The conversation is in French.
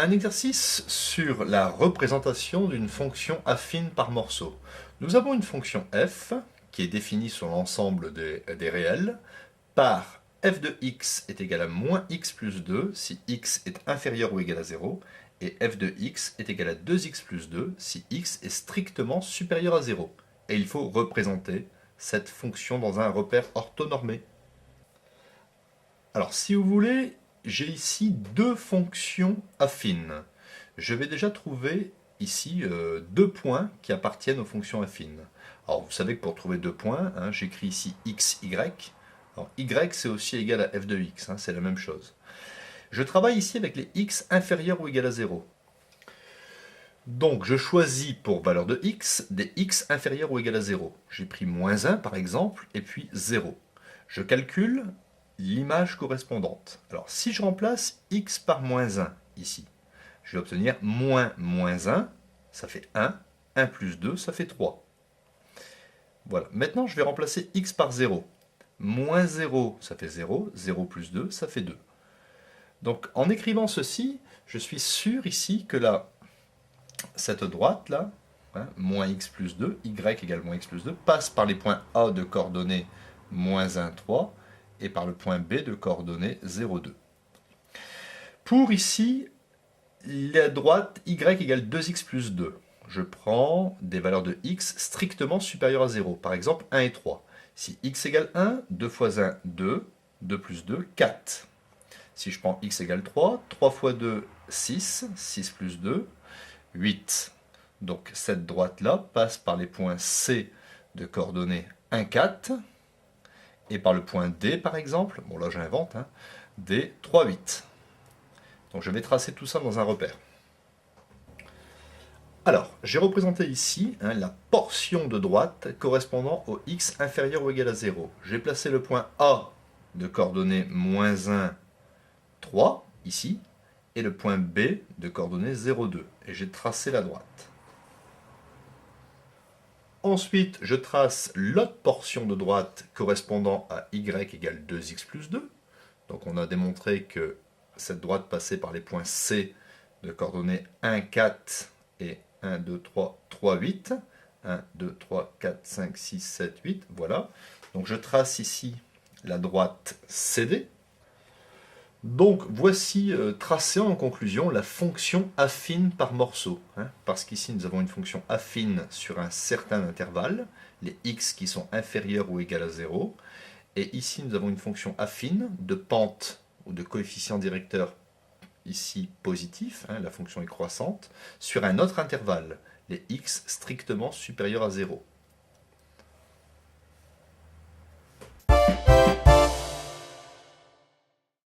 Un exercice sur la représentation d'une fonction affine par morceaux. Nous avons une fonction f qui est définie sur l'ensemble des réels par f de x est égal à moins x plus 2 si x est inférieur ou égal à 0 et f de x est égal à 2x plus 2 si x est strictement supérieur à 0. Et il faut représenter cette fonction dans un repère orthonormé. Alors si vous voulez, j'ai ici deux fonctions affines. Je vais déjà trouver ici deux points qui appartiennent aux fonctions affines. Alors vous savez que pour trouver deux points, j'écris ici x, y. Alors y c'est aussi égal à f de x, c'est la même chose. Je travaille ici avec les x inférieurs ou égal à 0. Donc je choisis pour valeur de x des x inférieurs ou égal à 0. J'ai pris moins 1 par exemple, et puis 0. Je calcule l'image correspondante. Alors si je remplace x par moins 1 ici, je vais obtenir moins 1, ça fait 1, 1 plus 2, ça fait 3. Voilà, maintenant je vais remplacer x par 0. Moins 0, ça fait 0, 0 plus 2, ça fait 2. Donc en écrivant ceci, je suis sûr ici que cette droite-là, moins x plus 2, y égale moins x plus 2, passe par les points A de coordonnées moins 1, 3, et par le point B de coordonnées 0, 2. Pour ici, la droite y égale 2x plus 2. Je prends des valeurs de x strictement supérieures à 0, par exemple 1 et 3. Si x égale 1, 2 fois 1, 2, 2 plus 2, 4. Si je prends x égale 3, 3 fois 2, 6, 6 plus 2, 8. Donc cette droite-là passe par les points C de coordonnées 1, 4, et par le point D par exemple, bon là j'invente, D, 3, 8. Donc je vais tracer tout ça dans un repère. Alors, j'ai représenté ici la portion de droite correspondant au x inférieur ou égal à 0. J'ai placé le point A de coordonnées moins 1, 3, ici, et le point B de coordonnées 0, 2. Et j'ai tracé la droite. Ensuite, je trace l'autre portion de droite correspondant à y égale 2x plus 2. Donc on a démontré que cette droite passait par les points C de coordonnées 1, 4 et 1, 2, 3, 3, 8. 1, 2, 3, 4, 5, 6, 7, 8. Voilà. Donc je trace ici la droite CD. Donc voici tracé en conclusion la fonction affine par morceau. Parce qu'ici nous avons une fonction affine sur un certain intervalle, les x qui sont inférieurs ou égaux à 0. Et ici nous avons une fonction affine de pente ou de coefficient directeur ici positif, la fonction est croissante, sur un autre intervalle, les x strictement supérieurs à 0.